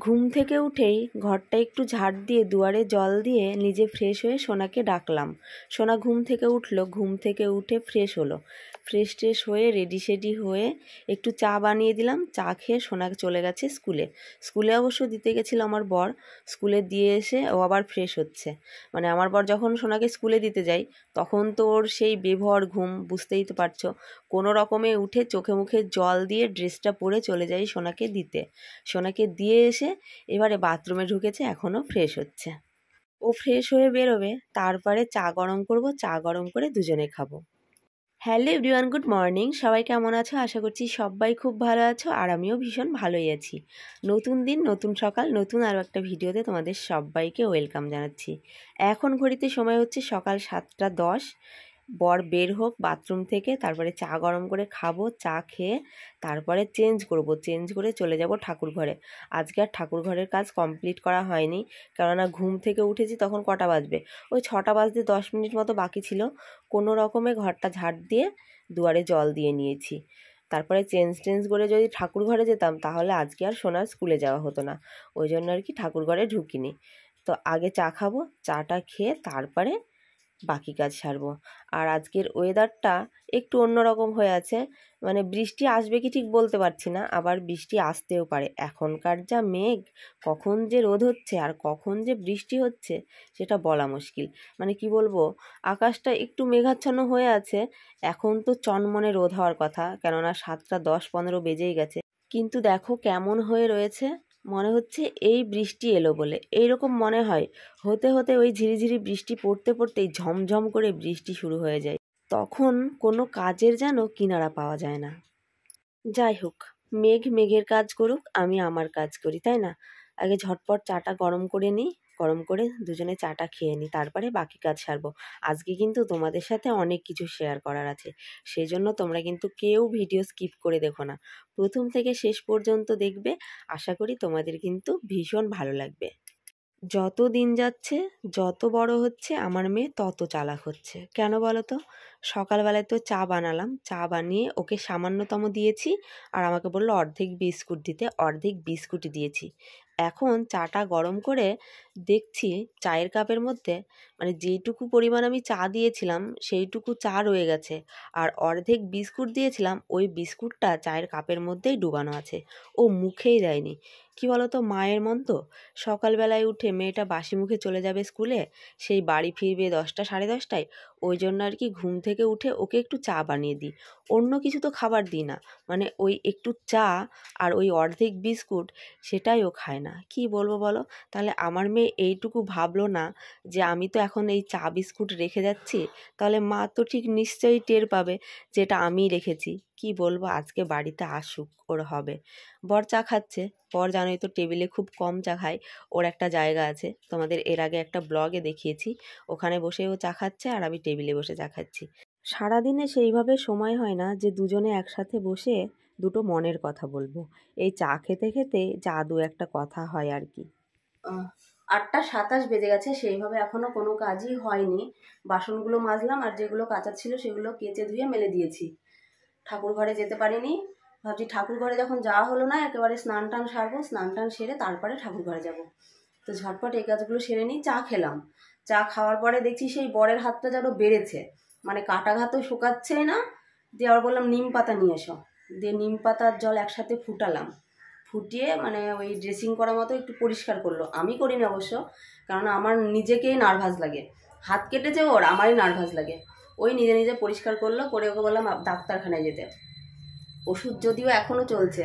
ঘুম থেকে উঠেই ঘরটা একটু ঝাড় দিয়ে দুয়ারে জল দিয়ে নিজে ফ্রেশ হয়ে সোনাকে ডাকলাম। সোনা ঘুম থেকে উঠলো, ঘুম থেকে উঠে ফ্রেশ হলো, ফ্রেশ হয়ে রেডি সেডি হয়ে একটু চা বানিয়ে দিলাম। চা খেয়ে সোনা চলে গেছে স্কুলে। স্কুলে অবশ্য দিতে গেছিলো আমার বর। স্কুলে দিয়ে এসে ও আবার ফ্রেশ হচ্ছে। মানে আমার বর যখন সোনাকে স্কুলে দিতে যাই তখন তো ওর সেই বেভর ঘুম, বুঝতেই তো পারছো। কোনো রকমে উঠে চোখে মুখে জল দিয়ে ড্রেসটা পরে চলে যাই সোনাকে দিতে। সোনাকে দিয়ে এসে এবারে বাথরুমে ঢুকেছে, এখনও ফ্রেশ হচ্ছে। ও ফ্রেশ হয়ে বেরোবে, তারপরে চা গরম করব, চা গরম করে দুজনে খাবো। Hello everyone, good morning. সবাই কেমন আছো? আশা করছি সবাই খুব ভালো আছো, আর আমিও ভীষণ ভালোই আছি। নতুন দিন, নতুন সকাল, নতুন আরও একটা ভিডিওতে তোমাদের সবাইকে ওয়েলকাম জানাচ্ছি। এখন ঘড়িতে সময় হচ্ছে সকাল 7:10। বর বের হোক বাথরুম থেকে, তারপরে চা গরম করে খাবো। চা খেয়ে তারপরে চেঞ্জ করব, চেঞ্জ করে চলে যাব ঠাকুর ঘরে। আজকে আর ঠাকুর ঘরের কাজ কমপ্লিট করা হয়নি, কেননা ঘুম থেকে উঠেছি তখন কটা বাজবে, ওই 6টা বাজতে 10 মিনিট মতো বাকি ছিল। কোনো রকমে ঘরটা ঝাড় দিয়ে দুয়ারে জল দিয়ে নিয়েছি। তারপরে চেঞ্জ করে যদি ঠাকুর ঘরে যেতাম তাহলে আজকে আর সোনার স্কুলে যাওয়া হতো না। ওই জন্য আর কি ঠাকুর ঘরে ঢুকিনি। তো আগে চা খাবো, চাটা খেয়ে তারপরে বাকি কাজ সারবো। আর আজকের ওয়েদারটা একটু অন্যরকম হয়ে আছে, মানে বৃষ্টি আসবে কি ঠিক বলতে পারছি না, আবার বৃষ্টি আসতেও পারে। এখনকার যা মেঘ, কখন যে রোদ হচ্ছে আর কখন যে বৃষ্টি হচ্ছে সেটা বলা মুশকিল। মানে কি বলবো, আকাশটা একটু মেঘাচ্ছন্ন হয়ে আছে। এখন তো চনমনে রোদ হওয়ার কথা, কেননা 7:10-15 বেজেই গেছে। কিন্তু দেখো কেমন হয়ে রয়েছে, মনে হচ্ছে এই বৃষ্টি এলো বলে এইরকম মনে হয়। হতে হতে ওই ঝিরিঝিরি বৃষ্টি পড়তে পড়তেই ঝমঝম করে বৃষ্টি শুরু হয়ে যায়, তখন কোনো কাজের যেন কিনারা পাওয়া যায় না। যাই হোক, মেঘ মেঘের কাজ করুক, আমি আমার কাজ করি, তাই না? আগে ঝটপট চাটা গরম করে নিই, গরম করে দুজনে চাটা খেয়ে নিই, তারপরে বাকি কাজ সারবো। আজকে কিন্তু তোমাদের সাথে অনেক কিছু শেয়ার করার আছে, সেই জন্য তোমরা কিন্তু কেউ ভিডিও স্কিপ করে দেখো না, প্রথম থেকে শেষ পর্যন্ত দেখবে। আশা করি তোমাদের কিন্তু ভীষণ ভালো লাগবে। যত দিন যাচ্ছে, যত বড় হচ্ছে আমার মেয়ে তত চালাক হচ্ছে। কেন বলো তো? সকালবেলায় তো চা বানালাম, চা বানিয়ে ওকে সামান্যতম দিয়েছি, আর আমাকে বললো অর্ধেক বিস্কুট দিতে, অর্ধেক বিস্কুটই দিয়েছি। এখন চাটা গরম করে দেখছি চায়ের কাপের মধ্যে, মানে যেইটুকু পরিমাণ আমি চা দিয়েছিলাম সেইটুকু চা রয়ে গেছে, আর অর্ধেক বিস্কুট দিয়েছিলাম ওই বিস্কুটটা চায়ের কাপের মধ্যেই ডুবানো আছে, ও মুখেই দেয়নি। কি বলো তো, মায়ের মন তো। সকালবেলায় উঠে মেয়েটা বাসি মুখে চলে যাবে স্কুলে, সেই বাড়ি ফিরবে 10টা 10:30টায়। ওই জন্য আর কি ঘুম থেকে উঠে ওকে একটু চা বানিয়ে দিই, অন্য কিছু তো খাবার দিই না। মানে ওই একটু চা আর ওই অর্ধেক বিস্কুট, সেটাই ও খায় না। কি বলবো বলো? তাহলে আমার মেয়ে এইটুকু ভাবলো না যে আমি তো এখন এই চা বিস্কুট রেখে যাচ্ছি, তাহলে মা তো ঠিক নিশ্চয়ই টের পাবে যেটা আমিই রেখেছি। কি বলবো, আজকে বাড়িতে আসুক, ওর হবে। বর চা খাচ্ছে, বর জানোই তো টেবিলে খুব কম চা খায়। ওর একটা জায়গা আছে, তোমাদের এর আগে একটা ব্লগে দেখিয়েছি, ওখানে বসে ও চা খাচ্ছে আর আমি টেবিলে বসে চা খাচ্ছি। সারাদিনে সেইভাবে সময় হয় না যে দুজনে একসাথে বসে দুটো মনের কথা বলবো। এই চা খেতে খেতে যা দু একটা কথা হয় আর কি। 8:27 বেজে গেছে, সেইভাবে এখনো কোনো কাজই হয়নি। বাসনগুলো মাজলাম, আর যেগুলো কাঁচা ছিল সেগুলো কেচে ধুয়ে মেলে দিয়েছি। ঠাকুর ঘরে যেতে পারিনি, ভাবছি ঠাকুর ঘরে যখন যাওয়া হলো না, একেবারে স্নান টান সারবো, স্নান টান সেরে তারপরে ঠাকুর ঘরে যাব। তো ঝটপট এই কাজগুলো সেরে নিই। চা খেলাম, চা খাওয়ার পরে দেখছি সেই বরের হাতটা যেন বেড়েছে, মানে কাটা ঘাতও শুকাচ্ছেই না। দিয়ে আবার বললাম নিম পাতা নিয়ে এসো, দিয়ে নিম পাতার জল একসাথে ফুটালাম, ফুটিয়ে মানে ওই ড্রেসিং করার মতো একটু পরিষ্কার করলো। আমি করিনি অবশ্য, কারণ আমার নিজেকেই নার্ভাস লাগে, হাত কেটেছে ওর, আমারই নার্ভাস লাগে। ওই নিজে নিজে পরিষ্কার করলো, করে ওকে বললাম ডাক্তারখানায় যেতে। ওষুধ যদিও এখনও চলছে,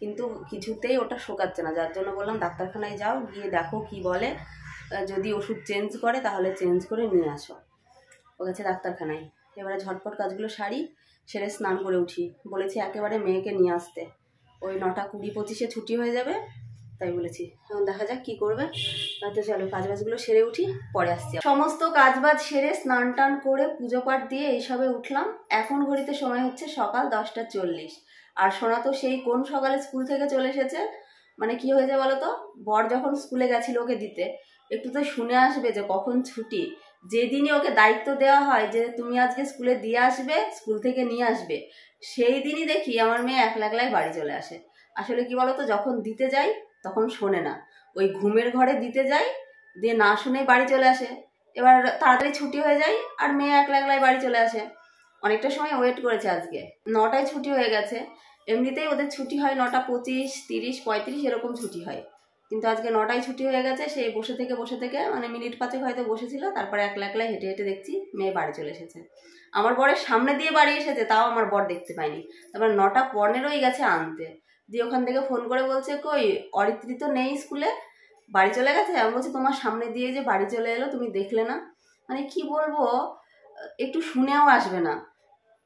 কিন্তু কিছুতেই ওটা শোকাচ্ছে না, যার জন্য বললাম ডাক্তারখানায় যাও, গিয়ে দেখো কি বলে, যদি ওষুধ চেঞ্জ করে তাহলে চেঞ্জ করে নিয়ে আসো। ও গেছে ডাক্তারখানায়। এবারে ঝটপট কাজগুলো সারি, সেরে স্নান করে উঠি। বলেছি একেবারে মেয়েকে নিয়ে আসতে, ওই 9:20-25 ছুটি হয়ে যাবে, তাই বলেছি। এখন দেখা যাক কি করবে। তো চলো কাজবাজগুলো সেরে উঠি, পরে আসছি। সমস্ত কাজবাজ সেরে স্নান টান করে পুজো পাঠ দিয়ে এইসবে উঠলাম। এখন ঘড়িতে সময় হচ্ছে সকাল 10:40। আর সোনা তো সেই কোন সকালে স্কুল থেকে চলে এসেছে। মানে কি হয়েছে বলো তো, বর যখন স্কুলে গেছিল ওকে দিতে, একটু তো শুনে আসবে যে কখন ছুটি, যেদিনই ওকে দায়িত্ব দেওয়া হয় যে তুমি আজকে স্কুলে দিয়ে আসবে, স্কুল থেকে নিয়ে আসবে, সেই দিনই দেখি আমার মেয়ে একলা একলাই বাড়ি চলে আসে। আসলে কি বলতো, যখন দিতে যাই তখন শোনে না, ওই ঘুমের ঘরে দিতে যাই, দিয়ে না শুনে বাড়ি চলে আসে। এবার তাড়াতাড়ি ছুটি হয়ে যায় আর মেয়ে একলা একলাই বাড়ি চলে আসে। অনেকটা সময় ওয়েট করেছে, আজকে 9টায় ছুটি হয়ে গেছে। এমনিতেই ওদের ছুটি হয় 9টা 25, 30, 35 এরকম ছুটি হয়, কিন্তু আজকে 9টায় ছুটি হয়ে গেছে। সে বসে থেকে মানে মিনিট 5 হয়তো বসেছিল, তারপরে একলা একলাই হেঁটে হেঁটে দেখছি মেয়ে বাড়ি চলে এসেছে। আমার বরের সামনে দিয়ে বাড়ি এসেছে, তাও আমার বর দেখতে পাইনি। তারপর 9টা 15ই গেছে আনতে, দিয়ে ওখান থেকে ফোন করে বলছে কই অরিত্রি তো নেই স্কুলে, বাড়ি চলে গেছে। আমি বলছি তোমার সামনে দিয়ে যে বাড়ি চলে এলো তুমি দেখলে না? মানে কি বলবো, একটু শুনেও আসবে না।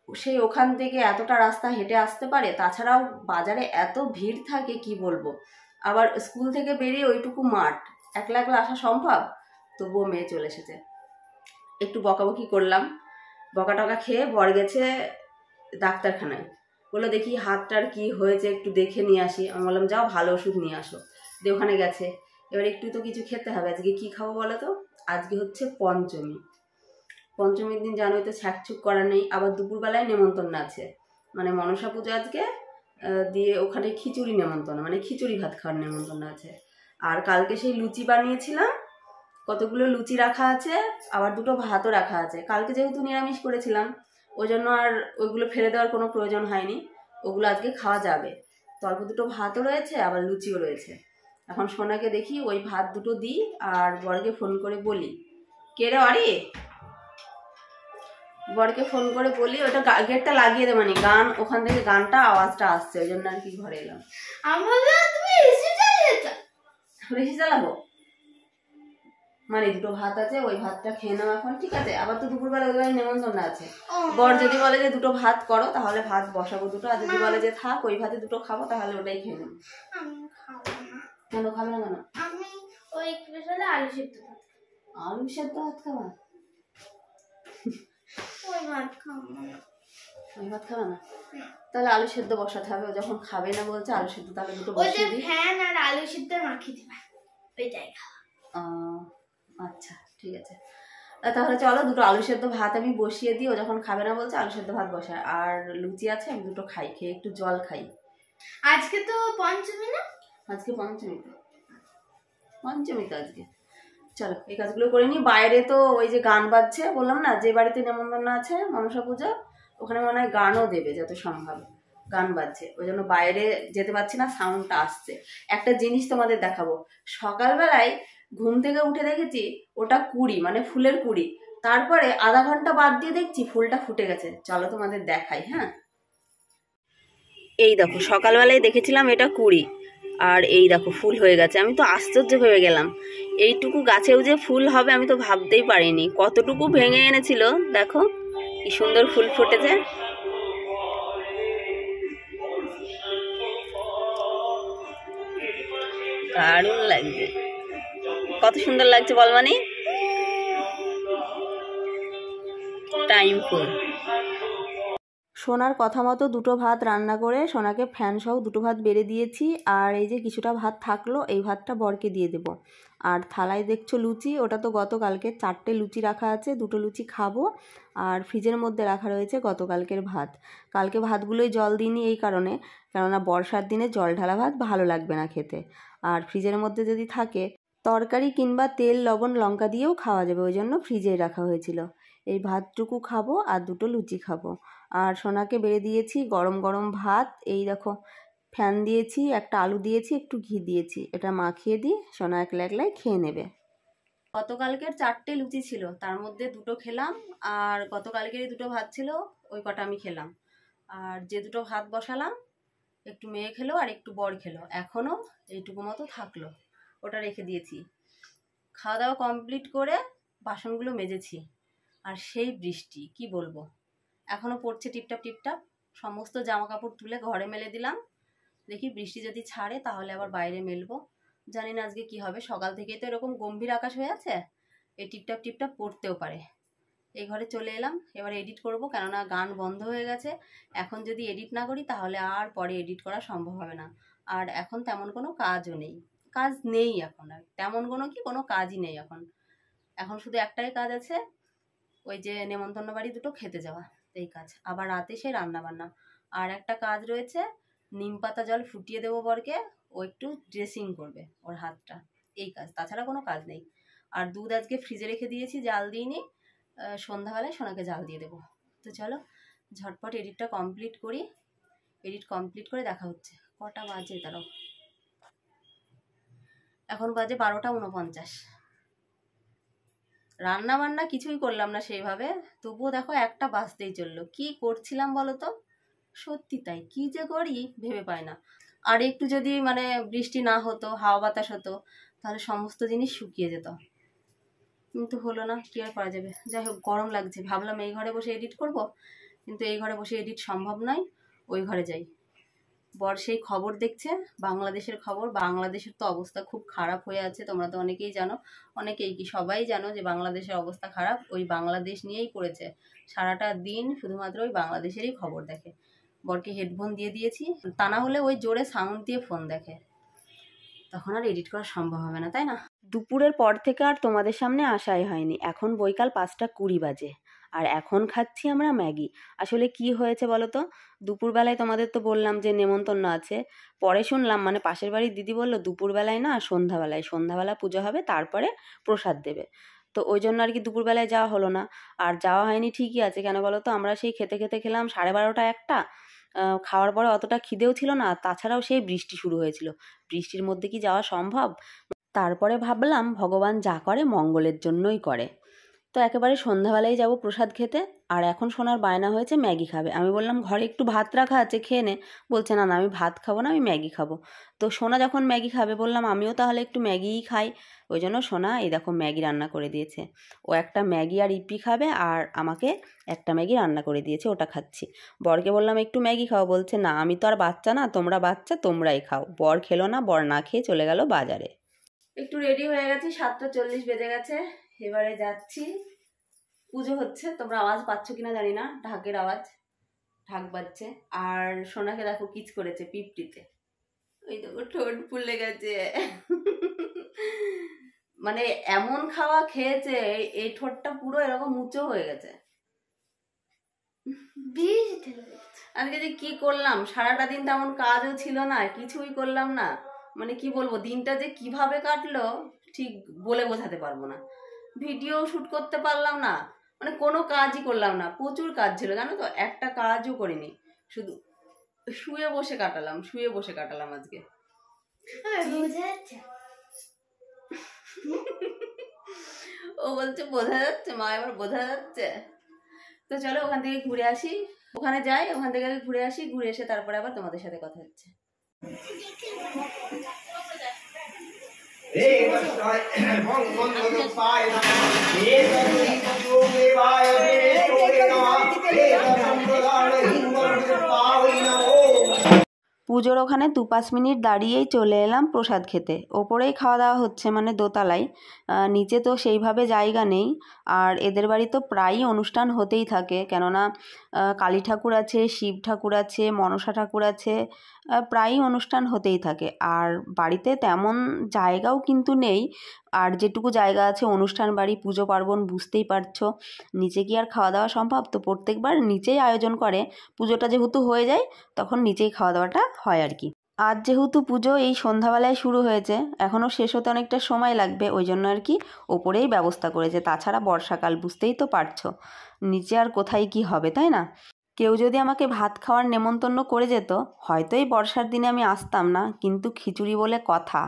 সেই ওখান থেকে এতটা রাস্তা হেঁটে আসতে পারে, তাছাড়াও বাজারে এত ভিড় থাকে কি বলবো। আবার স্কুল থেকে বেরিয়ে ওইটুকু মাঠ একলা একলা আসা সম্ভব? তবুও মেয়ে চলে এসেছে। একটু বকাবকি করলাম, বকা টকা খেয়ে বর গেছে ডাক্তারখানায়। বললো দেখি হাতটার কি হয়েছে একটু দেখে নিয়ে আসি। আমি বললাম যাও ভালো ওষুধ নিয়ে আসো, দিয়ে ওখানে গেছে। এবার একটু তো কিছু খেতে হবে। আজকে কি খাবো বলো তো? আজকে হচ্ছে পঞ্চমী। পঞ্চমীর দিন জানোই তো ছ্যাঁকছুক করা নেই, আবার দুপুরবেলায় নেমন্তন্ন আছে, মানে মনসা পুজো আজকে, দিয়ে ওখানে খিচুড়ি নেমন্তন্ন, মানে খিচুড়ি ভাত খাওয়ার নেমন্তন্ন আছে। আর কালকে সেই লুচি বানিয়েছিলাম, কতগুলো লুচি রাখা আছে, আবার 2টো ভাতও রাখা আছে। কালকে যেহেতু নিরামিষ করেছিলাম ওই জন্য আর ওইগুলো ফেলে দেওয়ার কোনো প্রয়োজন হয়নি, ওগুলো আজকে খাওয়া যাবে। তো অল্প 2টো ভাতও রয়েছে, আবার লুচিও রয়েছে। এখন সোনাকে দেখি ওই ভাত 2টো দিই আর বরকে ফোন করে বলি, কে রে অরি, বরকে ফোন করে বলি ওটা গেটটা লাগিয়ে দে, মানে গান ওখান থেকে গানটা আওয়াজটা আসছে, ওই জন্য আর কি ঘরে এলাম। এসি চালাবো, মানে 2টো ভাত আছে, ওই ভাতটা খেয়ে নাও এখন, ঠিক আছে? আবার তো দুপুরবেলা ওই নেমন্তন্ন আছে। বর যদি বলে যে 2টো ভাত করো তাহলে ভাত বসাবো 2টো, আর যদি বলে যে থাক ওই ভাতে 2টো খাবো তাহলে ওটাই খেয়ে নেবো। কেন খাবে না? কেন? আমি ওই আলু সেদ্ধ ভাত, আলু সেদ্ধ ভাত খাবা? ওই ভাত খাবো না, ওই ভাত খাবে না? তাহলে আলু সেদ্ধ বসাতে হবে। যখন খাবে না বলছে আলু সেদ্ধ, তাহলে 2টো বসিয়ে দিই। ফ্যান আর আলু সেদ্ধ মাখিয়ে দিবা, ওইটাই খাওয়া। আচ্ছা ঠিক আছে, তাহলে চলো 2টো আলু সেদ্ধ ভাত আমি বসিয়ে দিই। ও যখন খাবে না বলছে আলু সেদ্ধ ভাত বসায়, আর লুচি আছে আমি 2টো খাই, খেয়ে একটু জল খাই। আজকে তো পঞ্চমী না? আজকে পঞ্চমী তো, পঞ্চমী তো আজকে। চলো এই কাজগুলো করে নিই। বাইরে তো ওই যে গান বাজছে, বললাম না যে বাড়িতে নেমন্তন্ন আছে মনসা পূজা, ওখানে মনে হয় গানও দেবে যত সম্ভব, গান বাজছে, ওই জন্য বাইরে যেতে পারছি না, সাউন্ডটা আসছে। একটা জিনিস তোমাদের দেখাবো, সকালবেলায় ঘুম থেকে উঠে দেখেছি ওটা কুড়ি, মানে ফুলের কুড়ি, তারপরে আধা ঘন্টা বাদ দিয়ে দেখছি ফুলটা ফুটে গেছে। চলো তোমাদের দেখাই। হ্যাঁ, এই দেখো সকালবেলায় দেখেছিলাম এটা কুড়ি, আর এই দেখো ফুল হয়ে গেছে। আমি তো আশ্চর্য হয়ে গেলাম, এইটুকু গাছেও যে ফুল হবে আমি তো ভাবতেই পারিনি। কতটুকু ভেঙে এনেছিল, দেখো কি সুন্দর ফুল ফুটেছে। দারুণ লাগছে, কত সুন্দর লাগছে বল, মানে টাইম ফুল। সোনার কথা মতো 2টো ভাত রান্না করে সোনাকে ফ্যান সহ 2টো ভাত বেড়ে দিয়েছি। আর এই যে কিছুটা ভাত থাকলো, এই ভাতটা বরকে দিয়ে দেবো। আর থালায় দেখছো লুচি, ওটা তো গতকালকে 4টে লুচি রাখা আছে, 2টো লুচি খাবো। আর ফ্রিজের মধ্যে রাখা রয়েছে গতকালকের ভাত। কালকে ভাতগুলোই জল দিইনি এই কারণে, কেননা বর্ষার দিনে জল ঢালা ভাত ভালো লাগবে না খেতে। আর ফ্রিজের মধ্যে যদি থাকে তরকারি কিংবা তেল লবণ লঙ্কা দিয়েও খাওয়া যাবে, ওই জন্য ফ্রিজেই রাখা হয়েছিল। এই ভাতটুকু খাবো আর 2টো লুচি খাবো। আর সোনাকে বেড়ে দিয়েছি গরম গরম ভাত, এই দেখো ফ্যান দিয়েছি, একটা আলু দিয়েছি, একটু ঘি দিয়েছি, এটা মাখিয়ে দিই, সোনা একলা একলাই খেয়ে নেবে। গতকালকের 4টে লুচি ছিল, তার মধ্যে 2টো খেলাম, আর গতকালকের 2টো ভাত ছিল ওই কটা আমি খেলাম। আর যে 2টো ভাত বসালাম একটু মেয়ে খেলো আর একটু বর খেলো, এখনও এইটুকু মতো থাকলো, ওটা রেখে দিয়েছি। খাওয়া দাওয়া কমপ্লিট করে বাসনগুলো মেজেছি, আর সেই বৃষ্টি কি বলবো, এখনও পড়ছে টিপটাপ টিপটাপ। সমস্ত জামা কাপড় তুলে ঘরে মেলে দিলাম, দেখি বৃষ্টি যদি ছাড়ে তাহলে আবার বাইরে মেলবো। জানি না আজকে কি হবে, সকাল থেকেই তো এরকম গম্ভীর আকাশ হয়ে আছে, এই টিপটাপ টিপটাপ পড়তেও পারে। এই ঘরে চলে এলাম, এবার এডিট করব, কেননা গান বন্ধ হয়ে গেছে। এখন যদি এডিট না করি তাহলে আর পরে এডিট করা সম্ভব হবে না। আর এখন তেমন কোনো কাজও নেই, কাজ নেই এখন, আর তেমন কোনো কাজই নেই এখন। এখন শুধু একটাই কাজ আছে, ওই যে নেমন্তন্ন বাড়ি দুটো খেতে যাওয়া, এই কাজ। আবার রাতে সেই রান্না বান্না। আর একটা কাজ রয়েছে, নিম পাতা জল ফুটিয়ে দেবো বরকে, ও একটু ড্রেসিং করবে ওর হাতটা, এই কাজ। তাছাড়া কোনো কাজ নেই। আর দুধ আজকে ফ্রিজে রেখে দিয়েছি, জাল দিইনি, সন্ধ্যাবেলায় সোনাকে জাল দিয়ে দেবো। তো চলো ঝটপট এডিটটা কমপ্লিট করি। এডিট কমপ্লিট করে দেখা হচ্ছে। কটা বাজে তারও, এখন বাজে 12:49। রান্না বান্না কিছুই করলাম না সেইভাবে, তবুও দেখো একটা বাজতেই চললো। কি করছিলাম বলো তো? সত্যি তাই, কি যে করি ভেবে পাই না। আর একটু যদি মানে বৃষ্টি না হতো, হাওয়া বাতাস হতো, তাহলে সমস্ত জিনিস শুকিয়ে যেত। কিন্তু হলো না, কি আর করা যাবে। যাই হোক, গরম লাগছে। ভাবলাম এই ঘরে বসে এডিট করব, কিন্তু এই ঘরে বসে এডিট সম্ভব নয়। ওই ঘরে যাই। বর সেই খবর দেখছে, বাংলাদেশের খবর। বাংলাদেশের তো অবস্থা খুব খারাপ হয়ে আছে, তোমরা তো অনেকেই জানো, অনেকেই কি সবাই জানো যে বাংলাদেশের অবস্থা খারাপ। ওই বাংলাদেশ নিয়েই পড়েছে, সারাটা দিন শুধুমাত্র ওই বাংলাদেশেরই খবর দেখে। বরকে হেডফোন দিয়ে দিয়েছি, তা না হলে ওই জোরে সাউন্ড দিয়ে ফোন দেখে, তখন আর এডিট করা সম্ভব হবে না, তাই না? দুপুরের পর থেকে আর তোমাদের সামনে আসাই হয়নি। এখন বৈকাল 5:20 বাজে, আর এখন খাচ্ছি আমরা ম্যাগি। আসলে কি হয়েছে বলো তো, দুপুরবেলায় তোমাদের তো বললাম যে নেমন্তন্ন আছে, পরে শুনলাম মানে পাশের বাড়ির দিদি বলল দুপুরবেলায় না, সন্ধ্যাবেলা পুজো হবে, তারপরে প্রসাদ দেবে। তো ওই জন্য আর কি দুপুরবেলায় যাওয়া হলো না। আর যাওয়া হয়নি ঠিকই আছে, কেন বলো তো, আমরা সেই খেতে খেতে খেলাম 12:30 একটা, খাওয়ার পরে অতটা খিদেও ছিল না, তাছাড়াও সেই বৃষ্টি শুরু হয়েছিল। বৃষ্টির মধ্যে কি যাওয়া সম্ভব? তারপরে ভাবলাম ভগবান যা করে মঙ্গলের জন্যই করে। তো একেবারে সন্ধ্যাবেলায় যাব প্রসাদ খেতে। আর এখন সোনার বায়না হয়েছে ম্যাগি খাবে। আমি বললাম ঘরে একটু ভাত রাখা আছে, খেয়ে নে। বলছে না না, আমি ভাত খাবো না, আমি ম্যাগি খাবো। তো সোনা যখন ম্যাগি খাবে, বললাম আমিও তাহলে একটু ম্যাগিই খাই। ওই জন্য সোনা এই দেখো ম্যাগি রান্না করে দিয়েছে। ও একটা ম্যাগি আর ইপি খাবে, আর আমাকে একটা ম্যাগি রান্না করে দিয়েছে, ওটা খাচ্ছি। বরকে বললাম একটু ম্যাগি খাও, বলছে না আমি তো আর বাচ্চা না, তোমরা বাচ্চা, তোমরাই খাও। বর খেলো না, বর না খেয়ে চলে গেল বাজারে। একটু রেডি হয়ে গেছি, 7:40 বেজে গেছে। এবারে যাচ্ছি, পুজো হচ্ছে। তোমরা আওয়াজ পাচ্ছ কিনা জানি না, ঢাকের আওয়াজ, ঢাক বাজছে। আর সোনাকে দেখো কিচ করেছে পিপটিতে, ওই দেখো ঠোঁট ফুলে গেছে। মানে এমন খাওয়া খেয়েছে, এই ঠোঁটটা পুরো এরকম উঁচু হয়ে গেছে। আজকে যে কি করলাম, সারাটা দিন তেমন কাজও ছিল না, কিছুই করলাম না। মানে কি বলবো, দিনটা যে কিভাবে কাটলো ঠিক বলে বোঝাতে পারবো না। ভিডিও শুট করতে পারলাম না, মানে কোনো কাজই করলাম না। প্রচুর কাজ ছিল জানো তো, একটা কাজও করিনি, শুধু শুয়ে বসে কাটালাম আজকে। ও বলছে বোঝা যাচ্ছে মা, এবার বোঝা যাচ্ছে। তো চলো ওখান থেকে ঘুরে আসি, ওখানে যাই, ওখান থেকে ঘুরে আসি, ঘুরে এসে তারপরে আবার তোমাদের সাথে কথা হচ্ছে। পুজোর ওখানে 2-5 মিনিট দাঁড়িয়েই চলে এলাম প্রসাদ খেতে। ওপরেই খাওয়া দাওয়া হচ্ছে, মানে দোতলায়, নিচে তো সেইভাবে জায়গা নেই। আর এদের বাড়ি তো প্রায়ই অনুষ্ঠান হতেই থাকে, কেননা কালী ঠাকুর আছে, শিব ঠাকুর আছে, মনসা ঠাকুর আছে, প্রায়ই অনুষ্ঠান হতেই থাকে। আর বাড়িতে তেমন জায়গাও কিন্তু নেই, আর যেটুকু জায়গা আছে অনুষ্ঠান বাড়ি, পুজো পার্বণ, বুঝতেই পারছো নিচে কি আর খাওয়া দাওয়া সম্ভব। তো প্রত্যেকবার নিচেই আয়োজন করে, পুজোটা যেহেতু হয়ে যায় তখন নিচেই খাওয়া দাওয়াটা হয় আর কি। আজ যেহেতু পুজো এই সন্ধ্যাবেলায় শুরু হয়েছে, এখনও শেষ হতে অনেকটা সময় লাগবে, ওই জন্য আর কি ওপরেই ব্যবস্থা করেছে। তাছাড়া বর্ষাকাল, বুঝতেই তো পারছো নিচে আর কোথায় কি হবে, তাই না? কেউ যদি আমাকে ভাত খাওয়ার নেমন্তন্ন করে যেত, হয়তো এই বর্ষার দিনে আমি আসতাম না, কিন্তু খিচুড়ি বলে কথা,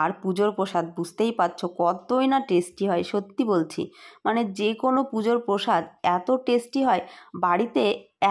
আর পুজোর প্রসাদ বুঝতেই পারছো কতই না টেস্টি হয়। সত্যি বলছি, মানে যে কোনো পুজোর প্রসাদ এত টেস্টি হয়, বাড়িতে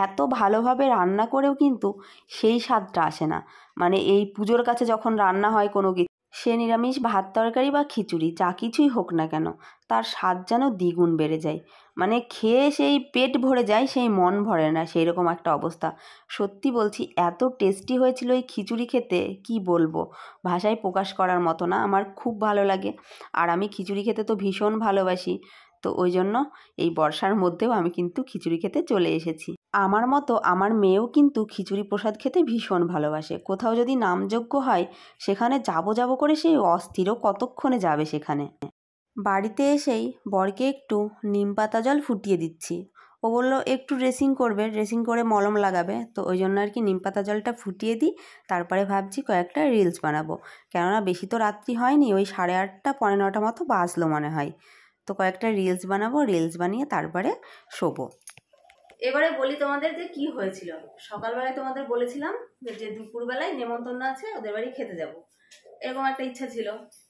এত ভালোভাবে রান্না করেও কিন্তু সেই স্বাদটা আসে না। মানে এই পুজোর কাছে যখন রান্না হয় কোনো কিছু, সে নিরামিষ ভাত তরকারি বা খিচুড়ি যা কিছুই হোক না কেন, তার স্বাদ যেন দ্বিগুণ বেড়ে যায়। মানে খেয়ে সেই পেট ভরে যায়, সেই মন ভরে না, সেই রকম একটা অবস্থা। সত্যি বলছি, এত টেস্টি হয়েছিল এই খিচুড়ি খেতে, কি বলবো, ভাষায় প্রকাশ করার মতো না। আমার খুব ভালো লাগে, আর আমি খিচুড়ি খেতে তো ভীষণ ভালোবাসি। তো ওই জন্য এই বর্ষার মধ্যেও আমি কিন্তু খিচুড়ি খেতে চলে এসেছি। আমার মতো আমার মেয়েও কিন্তু খিচুড়ি প্রসাদ খেতে ভীষণ ভালোবাসে। কোথাও যদি নামযজ্ঞ হয়, সেখানে যাব করে সেই অস্থিরও কতক্ষণে যাবে সেখানে। বাড়িতে এসেই বরকে একটু নিম পাতা জল ফুটিয়ে দিচ্ছি। ও বললো একটু ড্রেসিং করবে, ড্রেসিং করে মলম লাগাবে, তো ওই জন্য আর কি নিম পাতা জলটা ফুটিয়ে দিই। তারপরে ভাবছি কয়েকটা রিলস বানাবো, কেননা বেশি তো রাত্রি হয়নি, ওই 8:30 পৌনে 9টা মতো বাজলো মনে হয়। তো কয়েকটা রিলস বানাবো, রিলস বানিয়ে তারপরে শোবো। এবারে বলি তোমাদের যে কি হয়েছিল। সকালবেলায় তোমাদের বলেছিলাম যে দুপুরবেলায় নেমন্তন্ন আছে, ওদের বাড়ি খেতে যাব, এরকম একটা ইচ্ছা ছিল।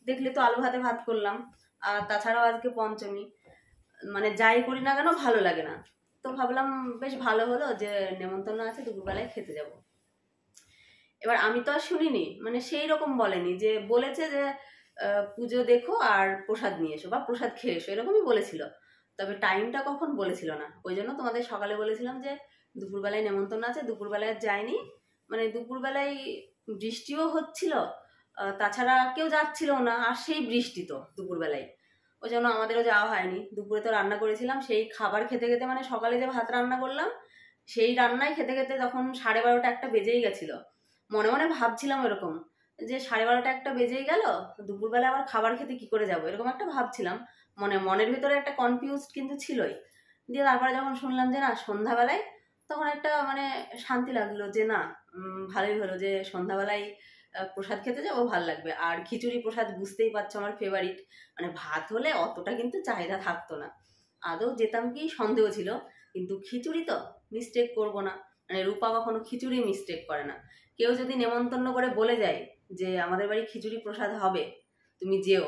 দেখলে তো আলু ভাতে ভাত করলাম, আর তাছাড়াও আজকে পঞ্চমী, মানে যাই করি না কেন ভালো লাগে না। তো ভাবলাম বেশ ভালো হলো যে নেমন্তন্ন আছে, দুপুরবেলায় খেতে যাব। এবার আমি তো আর শুনিনি, মানে সেই রকম বলেনি, যে বলেছে যে পুজো দেখো আর প্রসাদ নিয়ে এসো বা প্রসাদ খেয়ে এসো, এরকমই বলেছিল। তবে টাইমটা কখন বলেছিল না। ওই জন্য তোমাদের সকালে বলেছিলাম যে দুপুরবেলায় নেমন্তন্ন আছে, দুপুরবেলায় যায়নি। মানে দুপুরবেলায় বৃষ্টিও হচ্ছিল, তাছাড়া কেউ যাচ্ছিল না, আর সেই বৃষ্টি তো দুপুরবেলায়, ওই জন্য আমাদেরও যাওয়া হয়নি। দুপুরে তো রান্না করেছিলাম, সেই খাবার খেতে খেতে, মানে সকালে যে ভাত রান্না করলাম সেই রান্নাই খেতে খেতে তখন 12:30 একটা বেজেই গেছিলো। মনে মনে ভাবছিলাম এরকম যে 12:30 একটা বেজেই গেল, দুপুরবেলা আবার খাবার খেতে কি করে যাব, এরকম একটা ভাবছিলাম। মনের ভিতরে একটা কনফিউজড কিন্তু ছিলই। দিয়ে তারপরে যখন শুনলাম যে না সন্ধ্যাবেলায়, তখন একটা মানে শান্তি লাগলো যে না ভালোই হলো যে সন্ধ্যাবেলায় প্রসাদ খেতে যাবো, ভালো লাগবে। আর খিচুড়ি প্রসাদ বুঝতেই পারছো আমার ফেভারিট, মানে ভাত হলে অতটা কিন্তু চাহিদা থাকতো না, আদৌ যেতাম কি সন্দেহ ছিল। কিন্তু খিচুড়ি তো মিস্টেক করবো না, মানে রূপা কখনো খিচুড়ি মিস্টেক করে না। কেউ যদি নেমন্তন্ন করে বলে যায় যে আমাদের বাড়ি খিচুড়ি প্রসাদ হবে, তুমি যেও,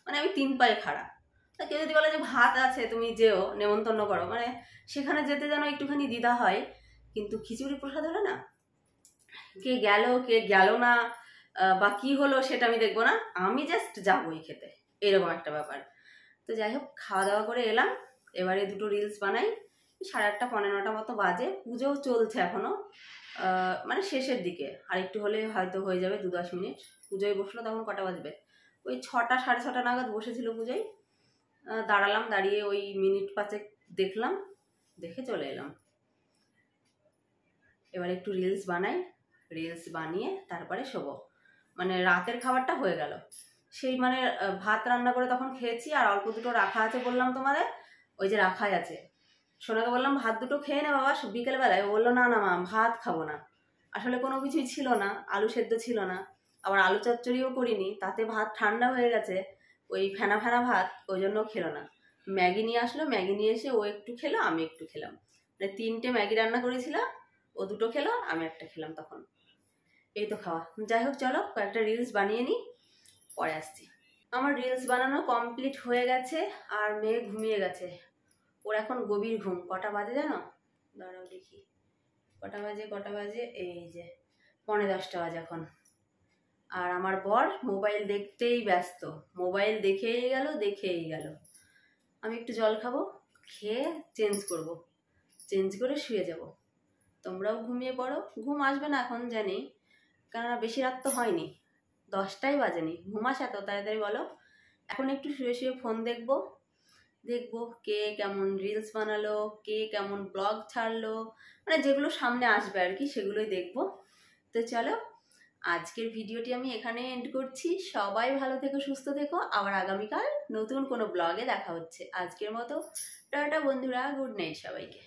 মানে আমি 3 পায়ে খাড়া। তা কেউ যদি বলে যে ভাত আছে তুমি যেও নেমন্তন্ন করো, মানে সেখানে যেতে যেন একটুখানি দ্বিধা হয়। কিন্তু খিচুড়ি প্রসাদ হলে না, কে গেল না বা কি হলো সেটা আমি দেখবো না, আমি জাস্ট যাবোই খেতে, এরকম একটা ব্যাপার। তো যাই হোক, খাওয়া দাওয়া করে এলাম, এবারে দুটো রিলস বানাই। 8:30 পৌনে 9টা মতো বাজে, পুজোও চলছে এখনো, মানে শেষের দিকে, আর একটু হলে হয়তো হয়ে যাবে 2-10 মিনিট। পুজোয় বসলো তখন কটা বাজবে, ওই 6টা 6:30 নাগাদ বসেছিল পুজোয়। দাঁড়ালাম, দাঁড়িয়ে ওই মিনিট 5 দেখলাম, দেখে চলে এলাম। এবার একটু রিলস বানাই, রিলস বানিয়ে তারপরে শোবো। মানে রাতের খাবারটা হয়ে গেল, সেই মানে ভাত রান্না করে তখন খেয়েছি, আর অল্প দুটো রাখা আছে বললাম তোমাদের, ওই যে রাখাই আছে। সোনাকে বললাম ভাত দুটো খেয়ে নে বাবা বিকেলবেলায়, ও বললো না না মা ভাত খাবো না। আসলে কোনো কিছুই ছিল না, আলু সেদ্ধ ছিল না, আবার আলু চচ্চড়িও করিনি, তাতে ভাত ঠান্ডা হয়ে গেছে, ওই ফেনা ফেনা ভাত, ওই জন্য খেলো না। ম্যাগি নিয়ে আসলো, ম্যাগি নিয়ে এসে ও একটু খেলো, আমি একটু খেলাম, মানে 3টে ম্যাগি রান্না করেছিলাম, ও 2টো খেলো, আমি একটা খেলাম তখন। এই তো খাওয়া। যাই হোক চলো কয়েকটা রিলস বানিয়ে নিই, পরে আসছি। আমার রিলস বানানো কমপ্লিট হয়ে গেছে, আর মেয়ে ঘুমিয়ে গেছে, ওর এখন গভীর ঘুম। কটা বাজে জানো, দাঁড়াও দেখি কটা বাজে, এই যে 9:45 বাজে এখন। আর আমার বর মোবাইল দেখতেই ব্যস্ত, মোবাইল দেখেই গেল। আমি একটু জল খাবো, খেয়ে চেঞ্জ করব, চেঞ্জ করে শুয়ে যাব। তোমরাও ঘুমিয়ে পড়ো, ঘুম আসবে না এখন জানি, কেননা বেশি রাত তো হয়নি, 10টাই বাজেনি। ঘুম আসে এত তাড়াতাড়ি বলো? এখন একটু শুয়ে শুয়ে ফোন দেখবো কে কেমন রিলস বানালো, কে কেমন ব্লগ ছাড়লো, মানে যেগুলো সামনে আসবে আর কি, সেগুলোই দেখবো। তো চলো আজকের ভিডিওটি আমি এখানে এন্ড করছি। সবাই ভালো থেকো, সুস্থ থেকো, আবার আগামীকাল নতুন কোনো ব্লগে দেখা হচ্ছে। আজকের মতো টাটা বন্ধুরা, গুড নাইট সবাইকে।